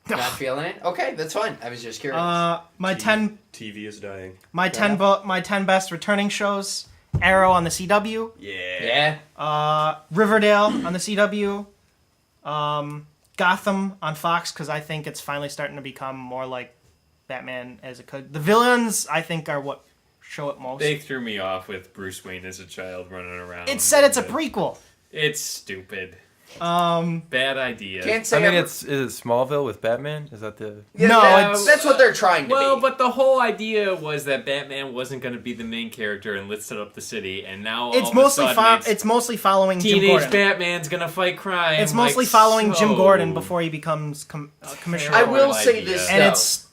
Not feeling it. Okay, that's fine. I was just curious. My 10 TV is dying. my 10 best returning shows: Arrow on the CW, yeah. Riverdale on the CW, Gotham on Fox, because I think it's finally starting to become more like Batman as it could. The villains, I think, are what show it most. They threw me off with Bruce Wayne as a child running around. It said it's a and prequel. It's stupid. Bad idea. Can't I say. mean, ever- is it Smallville with Batman? Is that the? Yeah, No, that's what they're trying to Well, be. but the whole idea was that Batman wasn't going to be the main character and listed up the city, and now It's all mostly of a sudden it's mostly following Jim teenage Gordon. Batman's going to fight crime. It's mostly like, following Jim so- Gordon before he becomes commissioner. I will horrible say idea. this, And though. it's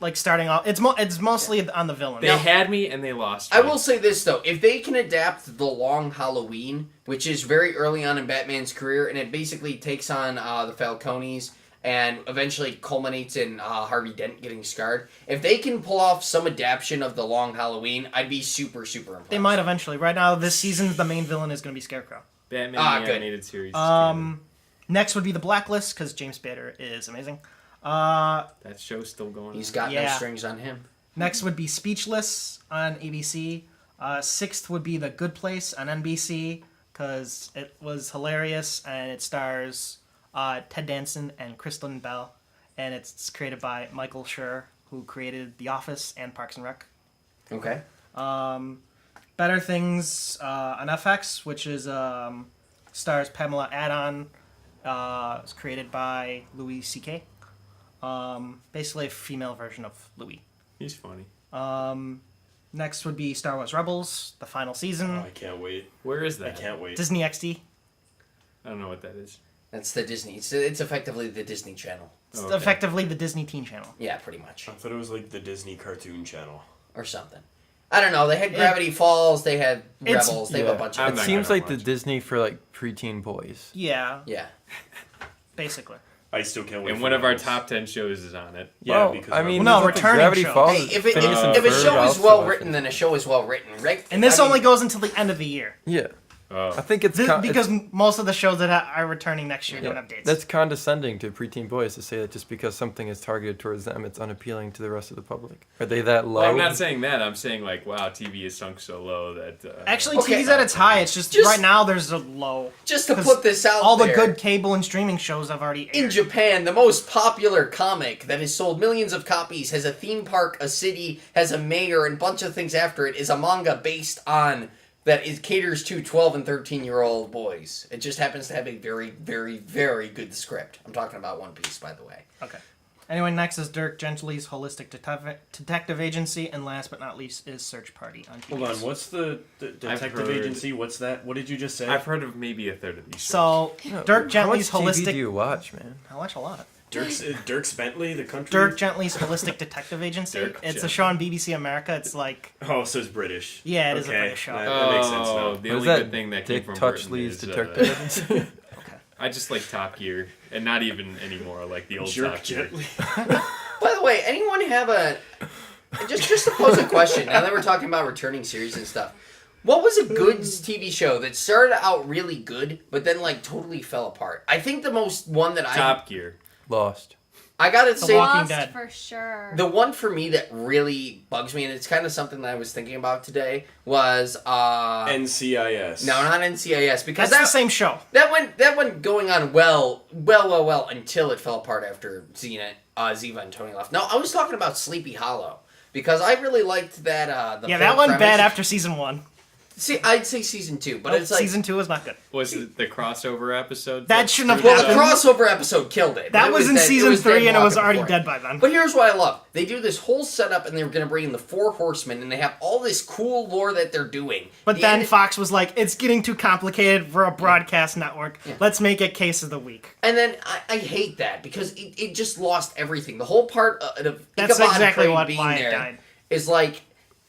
like starting off. It's mostly on the villain. They had me and they lost me. I will say this though: if they can adapt the Long Halloween, which is very early on in Batman's career, and it basically takes on the Falcones and eventually culminates in Harvey Dent getting scarred. If they can pull off some adaptation of the Long Halloween, I'd be super, super impressed. They might eventually. Right now, this season, the main villain is going to be Scarecrow. Batman the good. animated series. is canon. Next would be The Blacklist, because James Spader is amazing. That show's still going He's on. got no Yeah. strings on him. Next would be Speechless on ABC. 6th would be The Good Place on NBC, because it was hilarious, and it stars Ted Danson and Kristen Bell, and it's created by Michael Schur, who created The Office and Parks and Rec. Okay. Better Things on FX, which is stars Pamela Adon. It's created by Louis C.K. Basically a female version of Louis. He's funny. Next would be Star Wars Rebels, the final season. Oh, I can't wait. Where is I that? can't wait. Disney XD. I don't know what that is. That's the Disney. It's effectively the Disney Channel. It's Okay. effectively the Disney Teen Channel. Yeah, pretty much. I thought it was like the Disney Cartoon Channel. Or something. I don't know. They had Gravity Falls. They had It's- Rebels. They have a bunch I'm of It not seems gonna like the watch. Disney for like preteen boys. Yeah, Yeah. basically. I still can't wait. And for one of our Rebels. top 10 shows is on it. Yeah, Well, because I mean, No, isn't the returning Gravity show. Falls. Hey, if Phineas and a Ferb show is also well watch written, it. then a show is well written, right? And this I mean, only goes until the end of the year. Yeah. Oh. I think it's Because most of the shows that are returning next year don't have dates. that's condescending to preteen boys to say that just because something is targeted towards them, it's unappealing to the rest of the public. Are they that low? Well, I'm not saying that. I'm saying like, wow, TV has sunk so low that. Actually, Okay. TV's at its high. It's just right now there's a low. Just to 'Cause put this out all there, the good cable and streaming shows have already aired. in Japan, the most popular comic that has sold millions of copies, has a theme park, a city, has a mayor, and a bunch of things after it, is a manga based on that it caters to 12 and 13-year-old boys. It just happens to have a very, very, very good script. I'm talking about One Piece, by the way. Okay. Anyway, next is Dirk Gently's Holistic Detective Agency, and last but not least is Search Party on TBS. Hold on, what's the detective heard- agency? What's that? What did you just say? I've heard of maybe a third of these. So, Dirk Gently's How much TV Holistic... do you watch, man? I watch a lot. Dirk Bentley, the country. Dirk Gently's Holistic Detective Agency. Dirk It's a Gently. show on BBC America. It's like... Oh, so it's British. Yeah, it is a Okay, British show. That makes sense now. The What is only that? good thing that came Dick from Touchley's Britain is, Detective Agency? I just like Top Gear, and not even anymore, like the old Jerk Top Gear. Gently. By the way, anyone have a... Just to pose a question, now that we're talking about returning series and stuff. What was a good TV show that started out really good, but then, like, totally fell apart? I think the most one that Top Gear. Lost. I gotta say... Walking Lost Dead. for sure. The one for me that really bugs me, and it's kind of something that I was thinking about today, was NCIS. no, not NCIS, because That's the same show. that went going on well until it fell apart after Ziva and Tony left. No, I was talking about Sleepy Hollow because I really liked that. Yeah, full that one bad premise. after season 1. See, I'd say season 2, but Oh, it's like season 2 is not good. Was it the crossover episode? That shouldn't have well, the happened. crossover episode killed it. That It was in dead- it season was dead 3 and it was walking already before it. dead by then. But here's what I love. They do this whole setup and they're going to bring in the Four Horsemen and they have all this cool lore that they're doing. But The then end- Fox was like, it's getting too complicated for a broadcast network. Let's make it Case of the Week. And then I hate that because it just lost everything. The whole part of That's Ichabod exactly Crane what being why it there died. is like,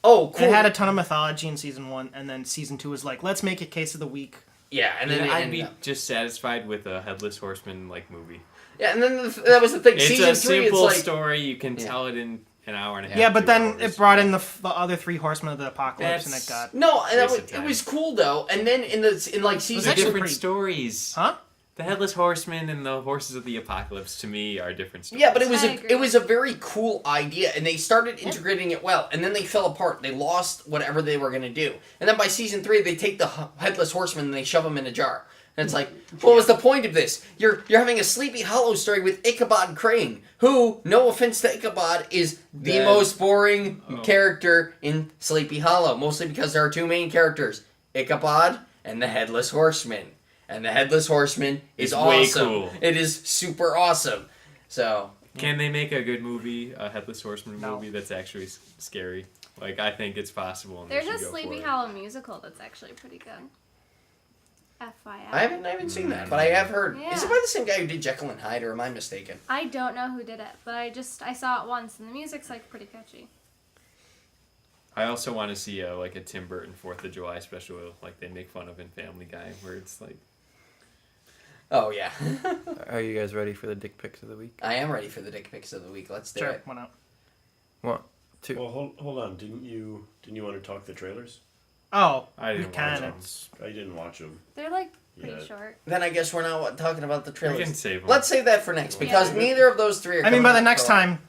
oh, cool. It had a ton of mythology in season 1, and then season 2 was like, let's make it Case of the Week. yeah, and then And it I'd ended be up. just satisfied with a Headless Horseman like movie. Yeah, and then that was the thing. It's season a 3, it's simple like story. You can tell it in an hour and a half. Yeah, but 2 then hours. it brought in the other 3 Horsemen of the Apocalypse, and it That's- got... no, and Waste of it time. was cool though. And then in like season actually 2, different pretty- stories. Huh? The Headless Horseman and the Horses of the Apocalypse to me are different stories. yeah, but it was I agree. it was a very cool idea, and they started integrating it well, and then they fell apart. They lost whatever they were gonna do, and then by season 3, they take the Headless Horseman and they shove him in a jar. And it's like, what was the point of this? You're having a Sleepy Hollow story with Ichabod Crane, who, no offense to Ichabod, is the Dead. most boring Oh. character in Sleepy Hollow, mostly because there are 2 main characters, Ichabod and the Headless Horseman. And the Headless Horseman is It's way awesome. cool. It is super awesome. So, Can they make a good movie, a Headless Horseman No. movie that's actually scary? Like, I think it's possible. And There's they a should go Sleepy for it. Hollow musical that's actually pretty good. FYI. I haven't seen that, but I have heard. Yeah. Is it by the same guy who did Jekyll and Hyde, or am I mistaken? I don't know who did it, but I saw it once, and the music's like pretty catchy. I also want to see like a Tim Burton 4th of July special, like they make fun of in Family Guy, where it's like, Oh, yeah. Are you guys ready for the dick pics of the week? I am ready for the dick pics of the week. Let's do Sure, it. why not? 1, 2. Well, hold on. Didn't you want to talk the trailers? Oh, I we didn't can. watch them. I didn't watch them. They're like pretty Yeah. short. Then I guess we're not talking about the We trailers. can save them. Let's save that for next, because Yeah. neither of those 3 are I mean, coming by the out next for a while. time...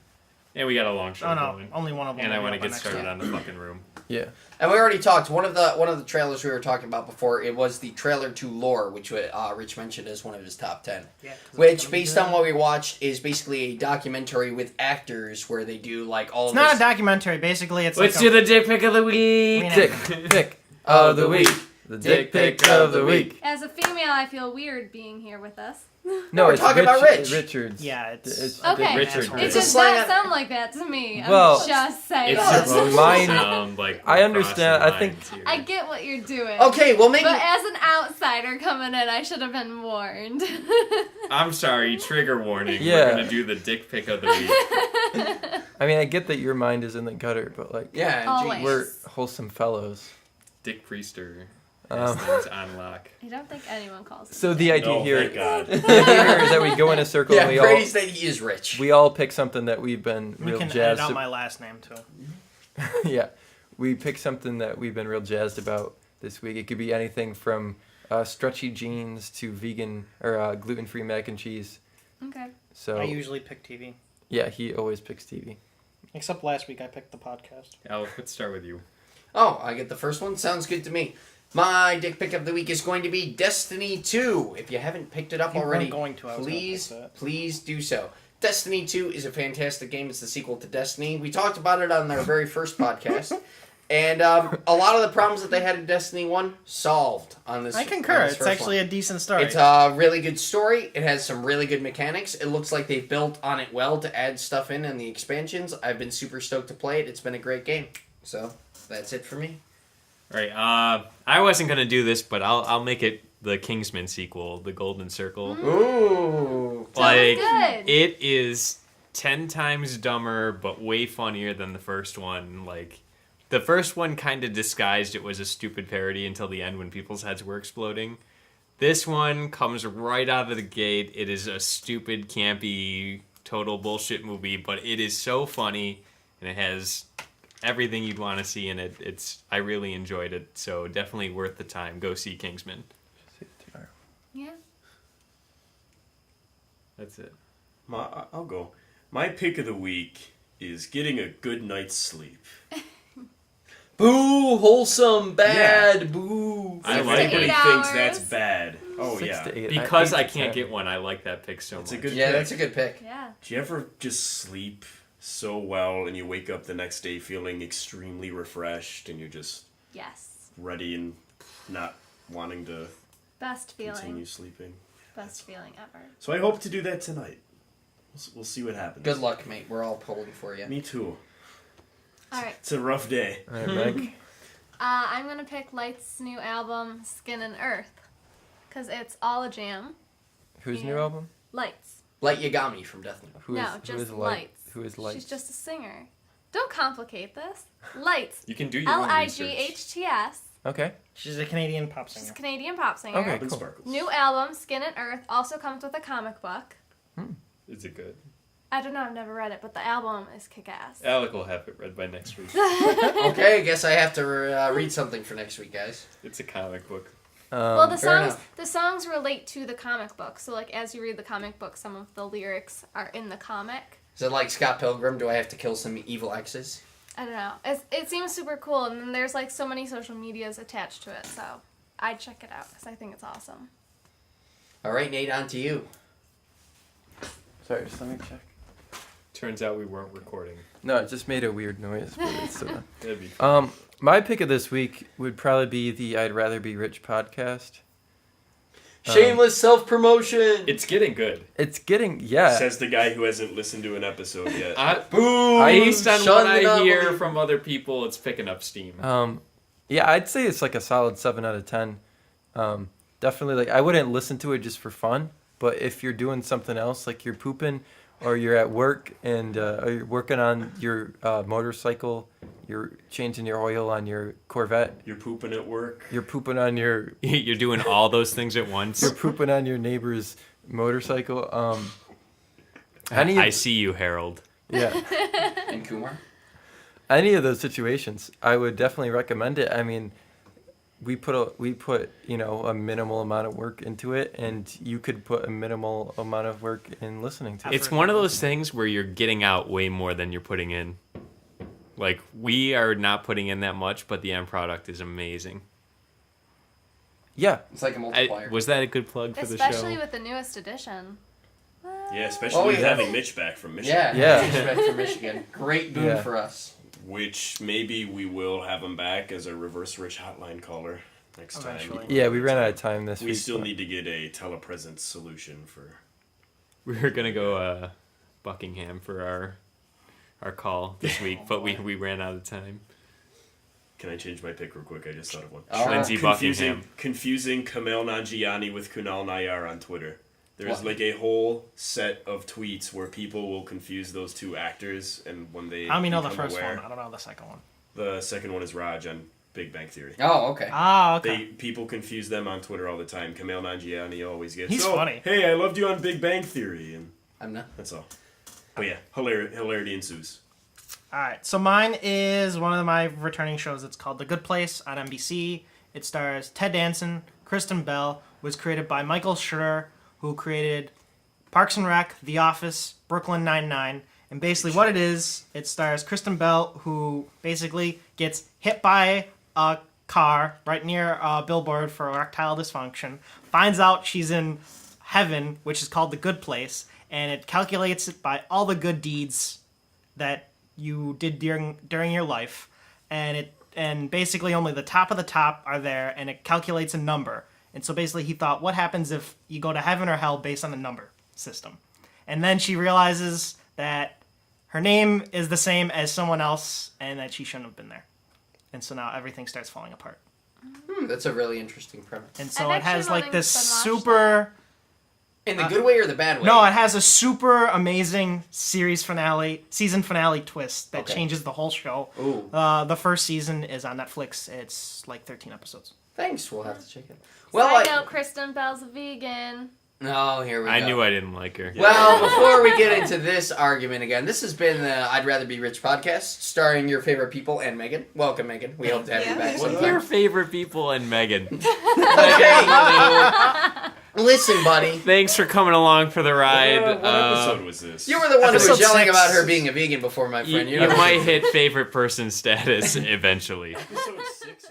And we got a long show Oh, no. going. Only one of them. And I will want be to up by get next started time. on the fucking room. Yeah. And we already talked. One of the trailers we were talking about before, it was the trailer to Lore, which Rich mentioned as one of his top 10. Yeah, 'cause it's Which, gonna be based good. on what we watched, is basically a documentary with actors where they do like all It's of not a this. documentary. Basically, it's Let's like do the dick pick of the week. Yeah. Dick pic of the week. The dick pic of the week. As a female, I feel weird being here with us. No, we're it's talking about Rich. Richard's. Yeah, it's... It's Okay. Richard Asshole. It It's does a slang- not sound like that to me. I'm Well, just saying. It's Yeah, supposed mine- to sound like I we're understand, crossing I think- lines here. I get what you're doing. Okay, well maybe. But as an outsider coming in, I should have been warned. I'm sorry, trigger warning. Yeah. We're gonna do the dick pick of the week. I mean, I get that your mind is in the gutter, but like, Yeah, Always. geez. we're wholesome fellows. Dick Priester has things on lock. I don't think anyone calls it. So the idea No, here, thank God. the idea here is that we go in a circle Yeah, and we Brady's that he is rich. all pick something that we've been We real can edit jazzed. out my last name, too. Yeah, we pick something that we've been real jazzed about this week. It could be anything from stretchy jeans to vegan or gluten-free mac and cheese. Okay. So I usually pick TV. yeah, he always picks TV. Except last week I picked the podcast. Alec, let's start with you. Oh, I get the first one? Sounds good to me. My dick pick of the week is going to be Destiny 2. If you haven't picked it up If you already, weren't going to, I was gonna pick that. please do so. Destiny 2 is a fantastic game. It's the sequel to Destiny. We talked about it on our very first podcast. And a lot of the problems that they had in Destiny 1 solved on this. I concur. on this It's first actually one. a decent story. It's a really good story. It has some really good mechanics. It looks like they built on it well to add stuff in the expansions. I've been super stoked to play it. It's been a great game. So that's it for me. All right. I wasn't gonna do this, but I'll make it the Kingsman sequel, The Golden Circle. Ooh. Like good. it is 10 times dumber, but way funnier than the first one. Like the first one kind of disguised it was a stupid parody until the end when people's heads were exploding. This one comes right out of the gate. It is a stupid, campy, total bullshit movie, but it is so funny, and it has everything you'd want to see in it. I really enjoyed it, so definitely worth the time. Go see Kingsman. Yeah. That's it. I'll go. My pick of the week is getting a good night's sleep. Boo, wholesome, bad, boo. I 6 like to it. 8 Everybody hours. thinks that's bad. Oh, 6 yeah. to 8. Because I 8 to can't 10. get one, I like that pick so It's much. a good Yeah, pick. that's a good pick. Yeah. Do you ever just sleep so well and you wake up the next day feeling extremely refreshed and you're just Yes. ready and not wanting to Best feeling. continue sleeping? Best feeling ever. So I hope to do that tonight. We'll see what happens. Good luck, mate. We're all pulling for you. Me too. All right. It's a rough day. All right, Meg. I'm gonna pick Light's new album, Skin and Earth, because it's all a jam. Whose new Yeah. album? Lights. Light Yagami from Death Note. Who No, is- who just is Light? Lights. Who is Light? She's just a singer. Don't complicate this. Lights. You can do your own research. Lights. Okay. She's a Canadian pop She's singer. a Canadian pop singer. Okay. Robin cool. Sparkles. New album, Skin and Earth, also comes with a comic book. Is it good? I don't know, I've never read it, but the album is kick-ass. Alec will have it read by next week. Okay, I guess I have to read something for next week, guys. It's a comic book. Well, fair the songs relate to the comic book. So, like, as you read the comic book, some of the lyrics are in the comic. Is it like Scott Pilgrim? Do I have to kill some evil exes? I don't know. It seems super cool, and then there's, like, so many social medias attached to it, so I'd check it out, because I think it's awesome. All right, Nate, on to you. Sorry, just let me check. Turns out we weren't recording. No, it just made a weird noise. But it's, That'd be fun. my pick of this week would probably be the I'd Rather Be Rich podcast. Shameless self-promotion. It's getting good. It's getting, yeah. Says the guy who hasn't listened to an episode yet. Boo! Based on Shun what the I hear novelty. from other people, it's picking up steam. Yeah, I'd say it's like a solid 7 out of 10. Definitely, like, I wouldn't listen to it just for fun, but if you're doing something else, like you're pooping or you're at work and or you're working on your motorcycle, you're changing your oil on your Corvette, You're pooping at work. you're pooping on your You're doing all those things at once. you're pooping on your neighbor's motorcycle. Any I see you, Harold. yeah, And Kumar? any of those situations, I would definitely recommend it. I mean, we put a minimal amount of work into it, and you could put a minimal amount of work in listening to it. It's one of those things where you're getting out way more than you're putting in. Like, we are not putting in that much, but the end product is amazing. Yeah, It's like a multiplier. Was that a good plug for Especially the show? with the newest edition. Yeah, especially Oh, with yeah. having Mitch back from Michigan. Yeah. Yeah. Back from Michigan. Great boon Yeah. for us. Which maybe we will have him back as a reverse rich hotline caller next Eventually. time. yeah, we ran out of time this We week. still but- need to get a telepresence solution for. We were gonna go Buckingham for our call this week, but we ran out of time. Can I change my pick real quick? I just thought of one. Lindsey Buckingham. Confusing Kumail Nanjiani with Kunal Nayar on Twitter. There's What? like a whole set of tweets where people will confuse those two actors, and when they I only know the become first aware, one. I don't know the second one. The second one is Raj on Big Bang Theory. Oh, okay. Ah, okay. People confuse them on Twitter all the time. Kumail Nanjiani always gets. He's "Oh, funny." Hey, I loved you on Big Bang Theory, and I'm not. that's all. But yeah, hilarity ensues. All right, so mine is one of my returning shows. It's called The Good Place on NBC. It stars Ted Danson, Kristen Bell. Was created by Michael Schur, who created Parks and Rec, The Office, Brooklyn Nine-Nine. And basically what it is, it stars Kristen Bell, who basically gets hit by a car right near a billboard for erectile dysfunction, finds out she's in heaven, which is called the good place, and it calculates it by all the good deeds that you did during your life, and basically only the top of the top are there, and it calculates a number. And so basically he thought, what happens if you go to heaven or hell based on the number system? And then she realizes that her name is the same as someone else and that she shouldn't have been there. And so now everything starts falling apart. That's a really interesting premise. And so I've it has actually like wanted this to watch super... In the good way or the bad way? No, it has a super amazing season finale twist that Okay. changes the whole show. Ooh. The first season is on Netflix. It's like 13 episodes. Thanks. We'll have to check it. Well, Side note, Kristen Bell's a vegan. Oh, here we go. I knew I didn't like her. Well, before we get into this argument again, this has been the I'd Rather Be Rich podcast, starring your favorite people and Megan. Welcome, Megan. We hope to have you back What are sometime. your favorite people and Megan? Okay. Listen, buddy. Thanks for coming along for the ride. What episode was this? You were the one who was Episode yelling 6. about her being a vegan before, my You, friend. you know? might hit favorite person status eventually. Episode 6.